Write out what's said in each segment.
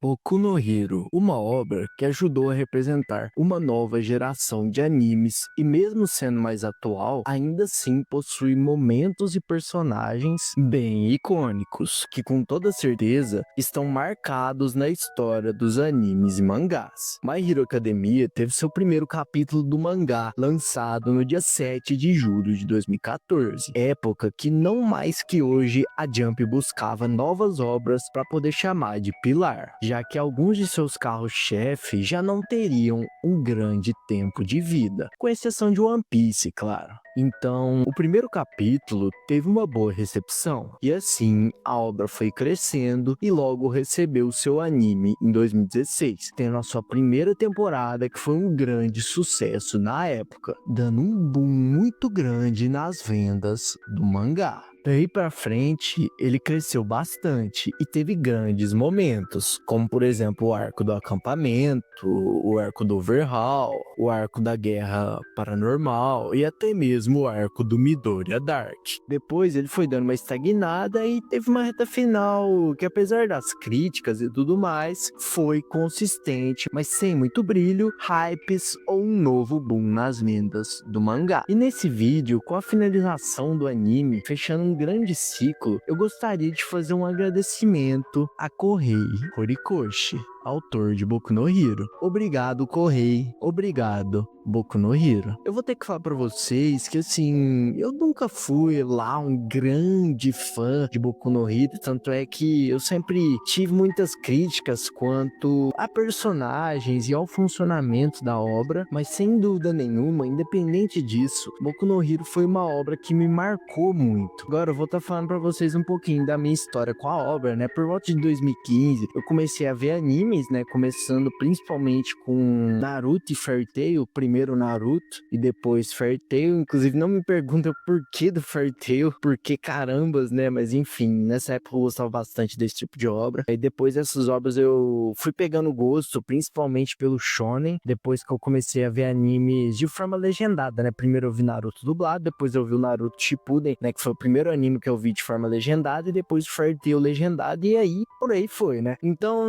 Boku no Hero, uma obra que ajudou a representar uma nova geração de animes e mesmo sendo mais atual, ainda assim possui momentos e personagens bem icônicos, que com toda certeza estão marcados na história dos animes e mangás. My Hero Academia teve seu primeiro capítulo do mangá lançado no dia 7 de julho de 2014, época que não mais que hoje a Jump buscava novas obras para poder chamar de pilar, já que alguns de seus carros-chefe já não teriam um grande tempo de vida, com exceção de One Piece, claro. Então, o primeiro capítulo teve uma boa recepção, e assim a obra foi crescendo e logo recebeu seu anime em 2016, tendo a sua primeira temporada que foi um grande sucesso na época, dando um boom muito grande nas vendas do mangá. Daí pra frente, ele cresceu bastante e teve grandes momentos, como por exemplo o arco do acampamento, o arco do Overhaul, o arco da guerra paranormal e até mesmo o arco do Midoriya Dark. Depois ele foi dando uma estagnada e teve uma reta final que, apesar das críticas e tudo mais, foi consistente, mas sem muito brilho, hypes ou um novo boom nas vendas do mangá. E nesse vídeo, com a finalização do anime, fechando um grande ciclo, eu gostaria de fazer um agradecimento a Kohei Horikoshi, autor de Boku no Hero. Obrigado, Kohei. Obrigado, Boku no Hero. Eu vou ter que falar pra vocês que, assim, eu nunca fui lá um grande fã de Boku no Hero, tanto é que eu sempre tive muitas críticas quanto a personagens e ao funcionamento da obra, mas sem dúvida nenhuma, independente disso, Boku no Hero foi uma obra que me marcou muito. Agora eu vou estar falando pra vocês um pouquinho da minha história com a obra, né? Por volta de 2015, eu comecei a ver animes, né? Começando principalmente com Naruto e Fairy Tail, primeiro Naruto e depois Fairy Tail. Inclusive, não me pergunta o porquê do Fairy Tail, porque carambas, né? Mas enfim, nessa época eu gostava bastante desse tipo de obra. E depois dessas obras eu fui pegando gosto, principalmente pelo Shonen, depois que eu comecei a ver animes de forma legendada, né? Primeiro eu vi Naruto dublado, depois eu vi o Naruto Shippuden, né? Que foi o primeiro anime que eu vi de forma legendada, e depois o Fairy Tail legendado, e aí, por aí foi, né? Então,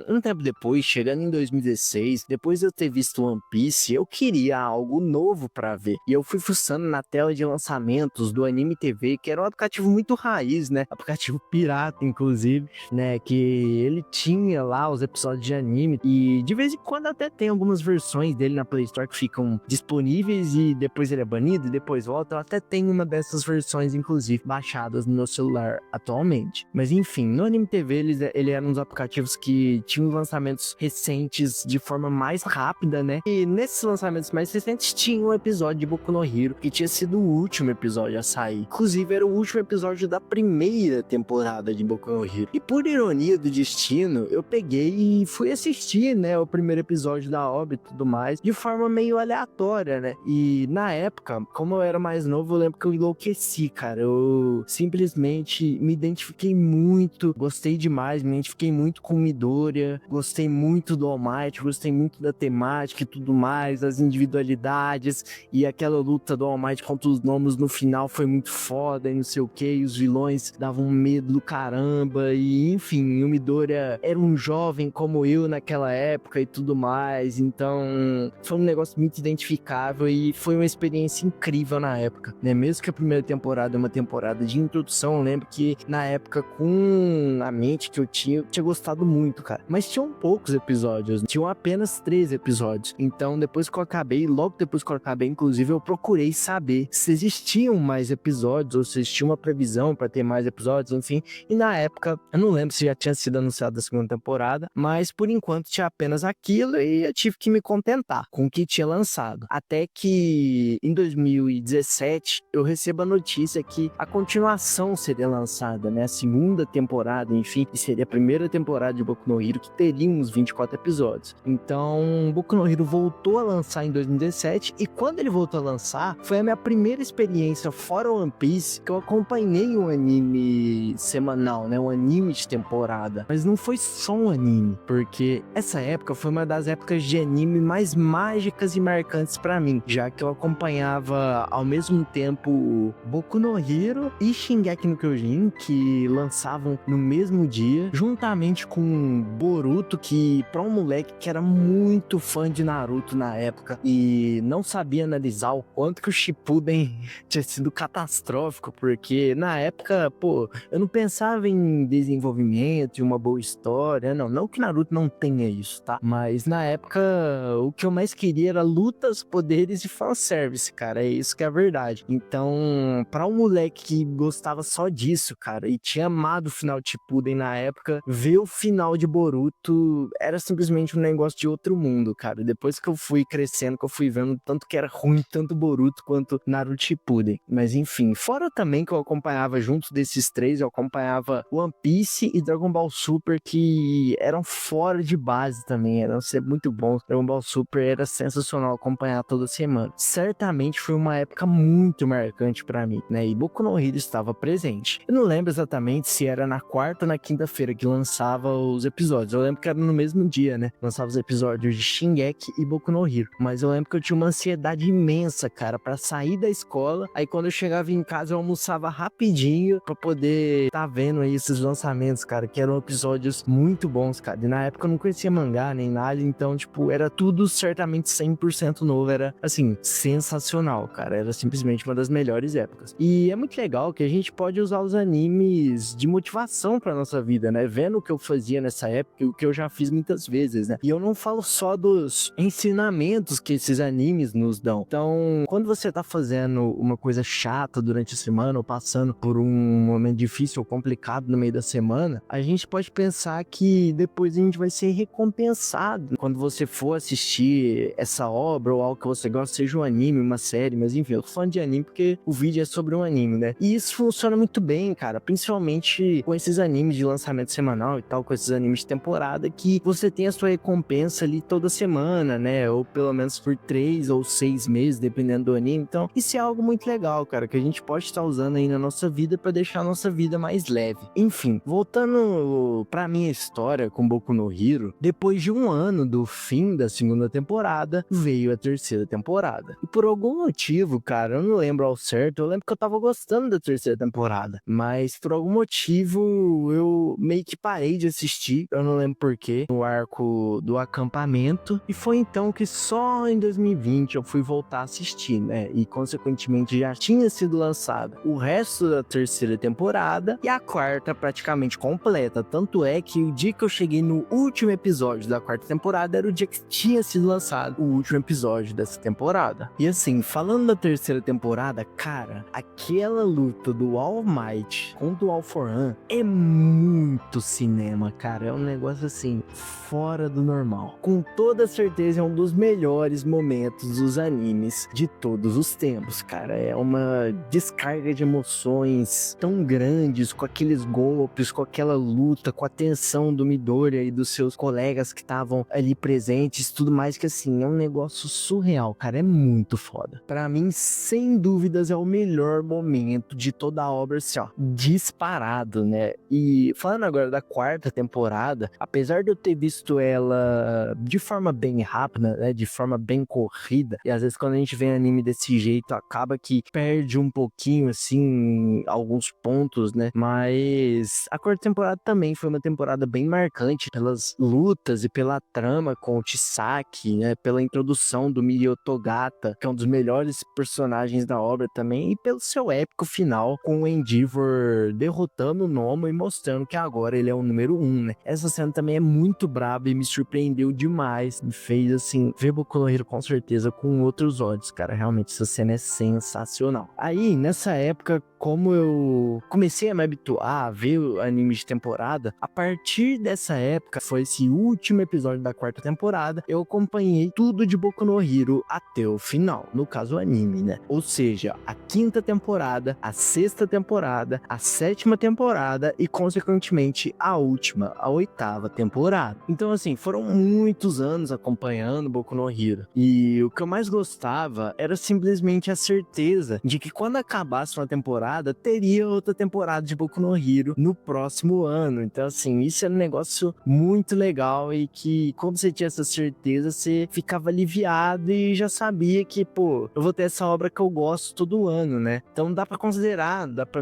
um tempo depois, chegando em 2016, depois de eu ter visto One Piece, eu queria algo novo pra ver. E eu fui fuçando na tela de lançamentos do Anime TV, que era um aplicativo muito raiz, né? Aplicativo pirata, inclusive, né? Que ele tinha lá os episódios de anime, e de vez em quando até tem algumas versões dele na Play Store que ficam disponíveis e depois ele é banido e depois volta. Eu até tenho uma dessas versões, inclusive, baixadas no meu celular atualmente. Mas enfim, no Anime TV ele era um dos aplicativos que tinham lançamentos recentes de forma mais rápida, né? E nesses lançamentos mais recentes tinha um episódio de Boku no Hero, que tinha sido o último episódio a sair. Inclusive, era o último episódio da primeira temporada de Boku no Hero. E por ironia do destino, eu peguei e fui assistir, né, o primeiro episódio da obra e tudo mais, de forma meio aleatória, né? E na época, como eu era mais novo, eu lembro que eu enlouqueci, cara. Eu simplesmente me identifiquei muito, gostei demais, me identifiquei muito com Midoriya, gostei muito do All Might, gostei muito da temática e tudo mais, das individualidades, e aquela luta do All Might contra os gnomos no final foi muito foda e não sei o que, e os vilões davam medo do caramba, e enfim, o Midoriya era um jovem como eu naquela época e tudo mais, então foi um negócio muito identificável e foi uma experiência incrível na época, né? Mesmo que a primeira temporada é uma temporada de introdução, eu lembro que na época, com a mente que eu tinha gostado muito, cara. Mas tinham poucos episódios, tinham apenas 3 episódios. Então, depois que eu acabei, logo depois que eu acabei, inclusive, eu procurei saber se existiam mais episódios ou se existia uma previsão para ter mais episódios, enfim. E na época, eu não lembro se já tinha sido anunciada a segunda temporada, mas por enquanto tinha apenas aquilo e eu tive que me contentar com o que tinha lançado. Até que em 2017 eu recebo a notícia que a continuação seria lançada, né? A segunda temporada, enfim, e seria a primeira temporada de Boku no Hero, que teria uns 24 episódios. Então, Boku no Hero voltou a lançar em 2017, e quando ele voltou a lançar, foi a minha primeira experiência fora One Piece, que eu acompanhei um anime semanal, né? Um anime de temporada. Mas não foi só um anime, porque essa época foi uma das épocas de anime mais mágicas e marcantes pra mim, já que eu acompanhava ao mesmo tempo Boku no Hero e Shingeki no Kyojin, que lançavam no mesmo dia, juntamente com Boruto, que pra um moleque que era muito fã de Naruto na época e não sabia analisar o quanto que o Shippuden tinha sido catastrófico, porque na época, pô, eu não pensava em desenvolvimento e uma boa história, não que Naruto não tenha isso, tá? Mas na época, o que eu mais queria era lutas, poderes e fanservice, cara, é isso que é a verdade. Então, pra um moleque que gostava só disso, cara, e tinha amado o final de Shippuden na época, ver o final de Boruto era simplesmente um negócio de outro mundo, cara. Depois que eu fui crescendo, que eu fui vendo tanto que era ruim, tanto Boruto quanto Naruto Shippuden. Mas enfim, fora também que eu acompanhava juntos desses três, eu acompanhava One Piece e Dragon Ball Super, que eram fora de base também, eram ser muito bons. Dragon Ball Super era sensacional acompanhar toda semana. Certamente foi uma época muito marcante pra mim, né? E Boku no Hero estava presente. Eu não lembro exatamente se era na quarta ou na quinta-feira que lançava os episódios. Eu lembro que era no mesmo dia, né? Lançava os episódios de Shingeki e Boku no Hero. Mas eu lembro que eu tinha uma ansiedade imensa, cara, pra sair da escola. Aí quando eu chegava em casa, eu almoçava rapidinho pra poder tá vendo aí esses lançamentos, cara, que eram episódios muito bons, cara. E na época eu não conhecia mangá nem nada, então, tipo, era tudo certamente 100% novo. Era, assim, sensacional, cara. Era simplesmente uma das melhores épocas. E é muito legal que a gente pode usar os animes de motivação pra nossa vida, né? Vendo o que eu fazia nessa época e o que eu já fiz muitas vezes, né? E eu não falo só dos ensinamentos que esses animes nos dão. Então, quando você tá fazendo uma coisa chata durante a semana ou passando por um momento difícil ou complicado no meio da semana, a gente pode pensar que depois a gente vai ser recompensado quando você for assistir essa obra ou algo que você gosta, seja um anime, uma série, mas enfim, eu tô falando de anime porque o vídeo é sobre um anime, né? E isso funciona muito bem, cara, principalmente com esses animes de lançamento semanal e tal, com esses animes de temporada, que você tem a sua recompensa ali toda semana, né? Ou pelo menos por 3 ou 6 meses, dependendo do anime. Então, isso é algo muito legal, cara, que a gente pode estar usando aí na nossa vida pra deixar a nossa vida mais leve. Enfim, voltando pra minha história com Boku no Hero, depois de um ano do fim da segunda temporada, veio a terceira temporada. E por algum motivo, cara, eu não lembro ao certo, eu lembro que eu tava gostando da terceira temporada, mas por algum motivo eu meio que parei de assistir, eu não lembro porquê, no arco do acampamento, e foi então que só em 2020 eu fui voltar a assistir, né? E consequentemente já tinha sido lançado o resto da terceira temporada e a quarta praticamente completa. Tanto é que o dia que eu cheguei no último episódio da quarta temporada era o dia que tinha sido lançado o último episódio dessa temporada. E assim, falando da terceira temporada, cara, aquela luta do All Might contra o All For One é muito cinema, cara. É um negócio assim, fora do normal. Com toda certeza é um dos melhores momentos dos animes de todos os tempos, cara. É uma descarga de emoções tão grandes, com aqueles golpes, com aquela luta, com a tensão do Midoriya e dos seus colegas que estavam ali presentes, tudo mais, que assim, é um negócio surreal, cara. É muito foda. Pra mim, sem dúvidas, é o melhor momento de toda a obra, assim, ó, disparado, né? E falando agora da quarta temporada, apesar de eu ter visto ela de forma bem rápida, né, de forma bem corrida, e às vezes quando a gente vê anime desse jeito, acaba que perde um pouquinho, assim, alguns pontos, né? Mas a quarta temporada também foi uma temporada bem marcante pelas lutas e pela trama com o Chisaki, né? Pela introdução do Mirio Togata, que é um dos melhores personagens da obra também, e pelo seu épico final com o Endeavor derrotando o Nomo e mostrando que agora ele é o número 1, né? Essa cena também é muito braba e me surpreendeu demais, me fez, assim, ver Boku no Hero com certeza com outros olhos, cara. Realmente essa cena é sensacional. Aí, nessa época, como eu comecei a me habituar a ver anime de temporada, a partir dessa época, foi esse último episódio da quarta temporada, eu acompanhei tudo de Boku no Hero até o final, no caso o anime, né? Ou seja, a quinta temporada, a sexta temporada, a sétima temporada e, consequentemente, a última, a oitava temporada. Então, assim, foram muitos anos acompanhando Boku no Hero. E o que eu mais gostava era simplesmente a certeza de que quando acabasse uma temporada, temporada, teria outra temporada de Boku no Hero no próximo ano. Então, assim, isso é um negócio muito legal e que, quando você tinha essa certeza, você ficava aliviado e já sabia que, pô, eu vou ter essa obra que eu gosto todo ano, né? Então dá pra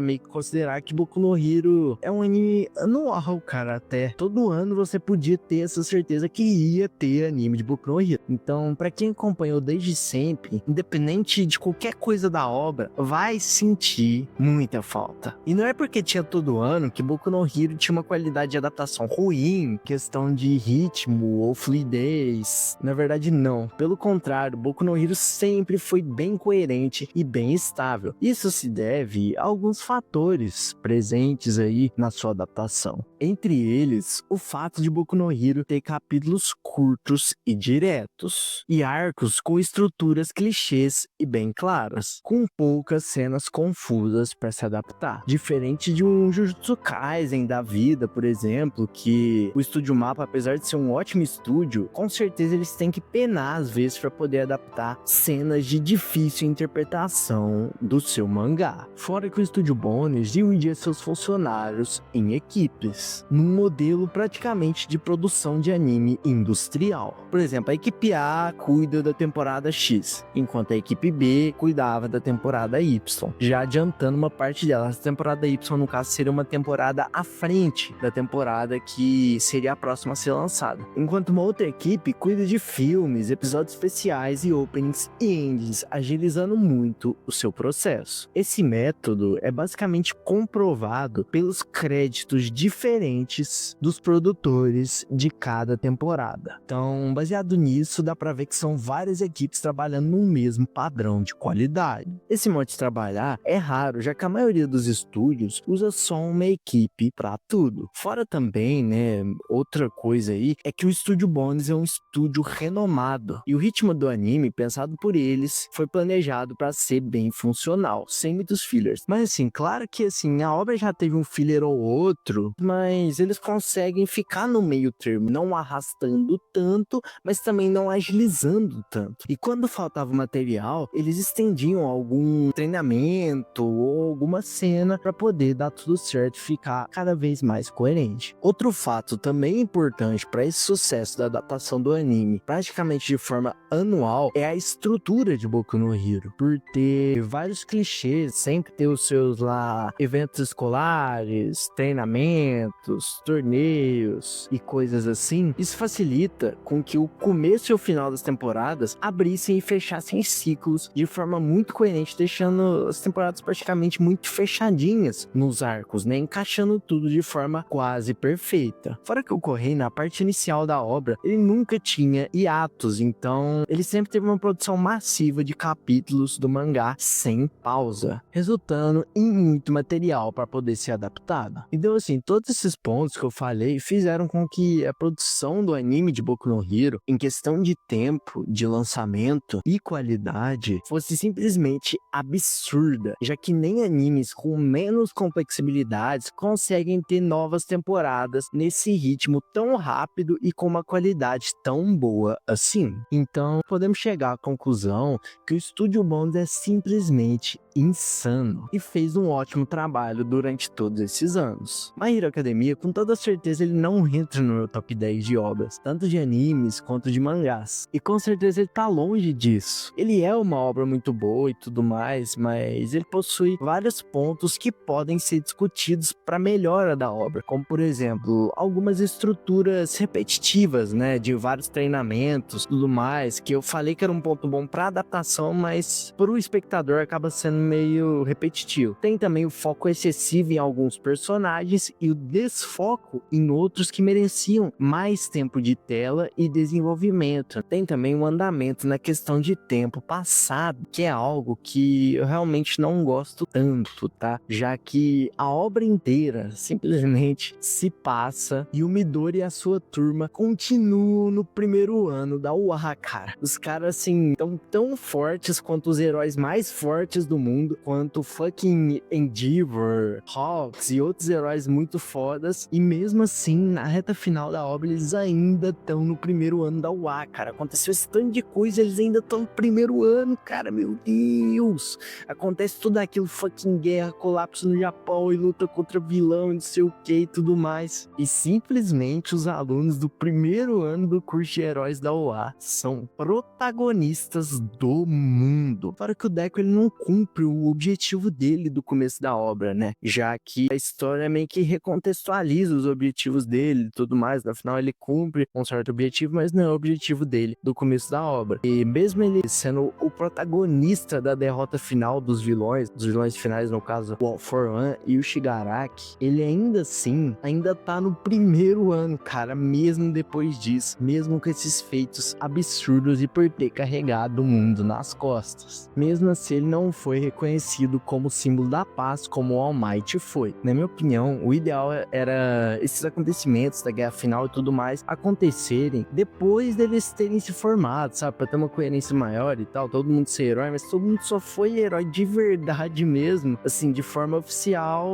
meio que considerar que Boku no Hero é um anime anual, cara, até. Todo ano você podia ter essa certeza que ia ter anime de Boku no Hero. Então, pra quem acompanhou desde sempre, independente de qualquer coisa da obra, vai sentir muita falta. E não é porque tinha todo ano que Boku no Hero tinha uma qualidade de adaptação ruim, questão de ritmo ou fluidez. Na verdade, não. Pelo contrário, Boku no Hero sempre foi bem coerente e bem estável. Isso se deve a alguns fatores presentes aí na sua adaptação. Entre eles, o fato de Boku no Hero ter capítulos curtos e diretos, e arcos com estruturas clichês e bem claras, com poucas cenas confusas para se adaptar. Diferente de um Jujutsu Kaisen da vida, por exemplo, que o Estúdio Mapa, apesar de ser um ótimo estúdio, com certeza eles têm que penar às vezes para poder adaptar cenas de difícil interpretação do seu mangá. Fora que o Estúdio Bones dividia seus funcionários em equipes, num modelo praticamente de produção de anime industrial. Por exemplo, a equipe A cuida da temporada X, enquanto a equipe B cuidava da temporada Y. Já adiantando uma parte dela, a temporada Y, no caso, seria uma temporada à frente da temporada que seria a próxima a ser lançada. Enquanto uma outra equipe cuida de filmes, episódios especiais e openings e endings, agilizando muito o seu processo. Esse método é basicamente comprovado pelos créditos diferentes dos produtores de cada temporada. Então, baseado nisso, dá pra ver que são várias equipes trabalhando no mesmo padrão de qualidade. Esse modo de trabalhar é raro, já que a maioria dos estúdios usa só uma equipe pra tudo. Fora também, né, outra coisa aí, é que o Estúdio Bones é um estúdio renomado, e o ritmo do anime, pensado por eles, foi planejado para ser bem funcional, sem muitos fillers. Mas assim, claro que assim, a obra já teve um filler ou outro, mas eles conseguem ficar no meio termo, não arrastando tanto, mas também não agilizando tanto. E quando faltava material, eles estendiam algum treinamento ou alguma cena para poder dar tudo certo e ficar cada vez mais coerente. Outro fato também importante para esse sucesso da adaptação do anime, praticamente de forma anual, é a estrutura de Boku no Hero, por ter vários clichês, sempre ter os seus lá eventos escolares, treinamentos, torneios e coisas assim. Isso facilita com que o começo e o final das temporadas abrissem e fechassem ciclos de forma muito coerente, deixando as temporadas praticamente muito fechadinhas nos arcos, né, encaixando tudo de forma quase perfeita. Fora que o Correio, na parte inicial da obra, ele nunca tinha hiatos, então ele sempre teve uma produção massiva de capítulos do mangá sem pausa, resultando em muito material para poder ser adaptado. Então assim, todos esses pontos que eu falei fizeram com que a produção do anime de Boku no Hero, em questão de tempo de lançamento e qualidade, fosse simplesmente absurda, já que nem animes com menos complexibilidades conseguem ter novas temporadas nesse ritmo tão rápido e com uma qualidade tão boa assim. Então, podemos chegar à conclusão que o Estúdio Bones é simplesmente insano e fez um ótimo trabalho durante todos esses anos. My Hero Academia, com toda certeza, ele não entra no meu top 10 de obras, tanto de animes quanto de mangás. E com certeza ele tá longe disso. Ele é uma obra muito boa e tudo mais, mas ele possui vários pontos que podem ser discutidos para melhora da obra, como por exemplo, algumas estruturas repetitivas, né, de vários treinamentos, tudo mais, que eu falei que era um ponto bom para adaptação, mas para o espectador acaba sendo meio repetitivo. Tem também o foco excessivo em alguns personagens e o desfoco em outros que mereciam mais tempo de tela e desenvolvimento. Tem também um andamento na questão de tempo passado, que é algo que eu realmente não gosto tanto, tá? Já que a obra inteira simplesmente se passa e o Midori e a sua turma continuam no primeiro ano da UA, cara. Os caras, assim, tão fortes quanto os heróis mais fortes do mundo, quanto fucking Endeavor, Hawks e outros heróis muito fodas, e mesmo assim, na reta final da obra, eles ainda estão no primeiro ano da UA, cara. Aconteceu esse tanto de coisa, eles ainda estão no primeiro ano, cara, meu Deus! Acontece tudo aquilo fucking guerra, colapso no Japão e luta contra vilão e não sei o que e tudo mais. E simplesmente os alunos do primeiro ano do curso de heróis da UA são protagonistas do mundo. Fora que o Deco ele não cumpre o objetivo dele do começo da obra, né? Já que a história meio que recontextualiza os objetivos dele e tudo mais. No final ele cumpre um certo objetivo, mas não é o objetivo dele do começo da obra. E mesmo ele sendo o protagonista da derrota final dos vilões finais, no caso, o All For One e o Shigaraki, ele ainda assim, ainda tá no primeiro ano, cara, mesmo depois disso, mesmo com esses feitos absurdos e por ter carregado o mundo nas costas. Mesmo assim, ele não foi reconhecido como símbolo da paz, como o All Might foi. Na minha opinião, o ideal era esses acontecimentos da guerra final e tudo mais acontecerem depois deles terem se formado, sabe? Pra ter uma coerência maior e tal, todo mundo ser herói, mas todo mundo só foi herói de verdade mesmo, assim, de forma oficial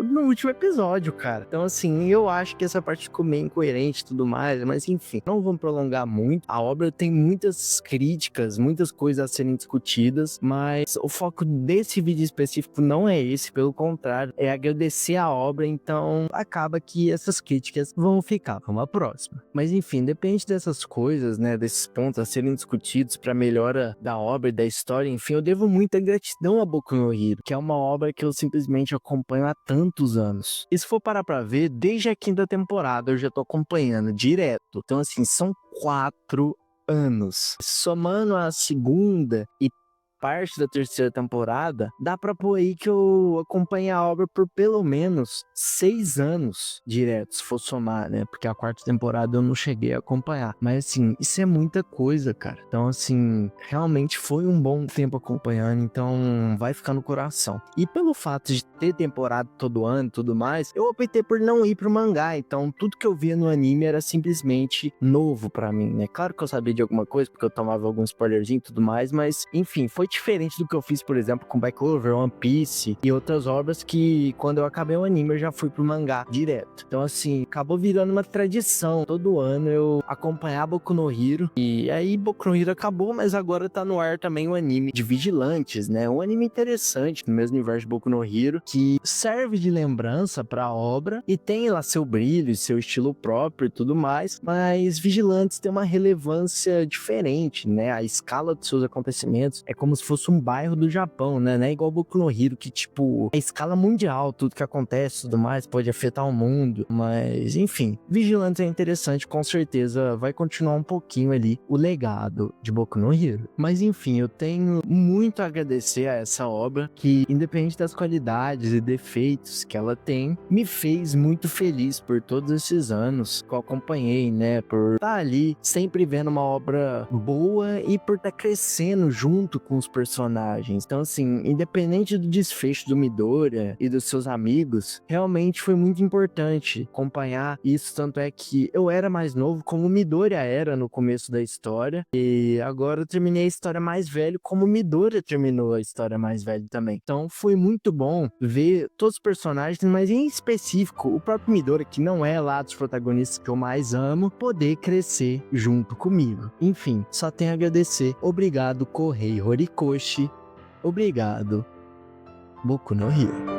no último episódio, cara. Então, assim, eu acho que essa parte ficou meio incoerente e tudo mais, mas enfim, não vamos prolongar muito. A obra tem muitas críticas, muitas coisas a serem discutidas, mas o foco desse vídeo específico não é esse, pelo contrário, é agradecer a obra, então acaba que essas críticas vão ficar para uma próxima. Mas enfim, depende dessas coisas, né, desses pontos a serem discutidos para melhora da obra e da história, enfim, eu devo muita gratidão a Boku no Hero, que é uma obra que eu simplesmente acompanho há tantos anos. E se for parar pra ver, desde a 5ª temporada eu já tô acompanhando direto. Então assim, são 4 anos. Somando a segunda e parte da 3ª temporada, dá pra pôr aí que eu acompanhei a obra por pelo menos 6 anos direto, se for somar, né? Porque a 4ª temporada eu não cheguei a acompanhar. Mas assim, isso é muita coisa, cara. Então assim, realmente foi um bom tempo acompanhando, então vai ficar no coração. E pelo fato de ter temporada todo ano e tudo mais, eu optei por não ir pro mangá, então tudo que eu via no anime era simplesmente novo pra mim, né? Claro que eu sabia de alguma coisa, porque eu tomava algum spoilerzinho e tudo mais, mas enfim, foi diferente do que eu fiz, por exemplo, com Black Clover, One Piece e outras obras que, quando eu acabei o anime, eu já fui pro mangá direto. Então, assim, acabou virando uma tradição. Todo ano eu acompanhar Boku no Hero. E aí, Boku no Hero acabou, mas agora tá no ar também o anime de Vigilantes, né? Um anime interessante, no mesmo universo de Boku no Hero, que serve de lembrança pra obra e tem lá seu brilho, seu estilo próprio e tudo mais, mas Vigilantes tem uma relevância diferente, né? A escala dos seus acontecimentos é como se fosse um bairro do Japão, né? Não é igual Boku no Hero, que, tipo, é escala mundial, tudo que acontece e tudo mais pode afetar o mundo. Mas, enfim, Vigilantes é interessante, com certeza vai continuar um pouquinho ali o legado de Boku no Hero. Mas, enfim, eu tenho muito a agradecer a essa obra, que, independente das qualidades e defeitos que ela tem, me fez muito feliz por todos esses anos que eu acompanhei, né? Por estar ali sempre vendo uma obra boa e por estar crescendo junto com os personagens. Então, assim, independente do desfecho do Midoriya e dos seus amigos, realmente foi muito importante acompanhar isso, tanto é que eu era mais novo como o Midoriya era no começo da história, e agora eu terminei a história mais velho como o Midoriya terminou a história mais velho também. Então foi muito bom ver todos os personagens, mas em específico o próprio Midoriya, que não é lá dos protagonistas que eu mais amo, poder crescer junto comigo. Enfim, só tenho a agradecer. Obrigado, Kohei Horikoshi. Obrigado, Boku no Hero.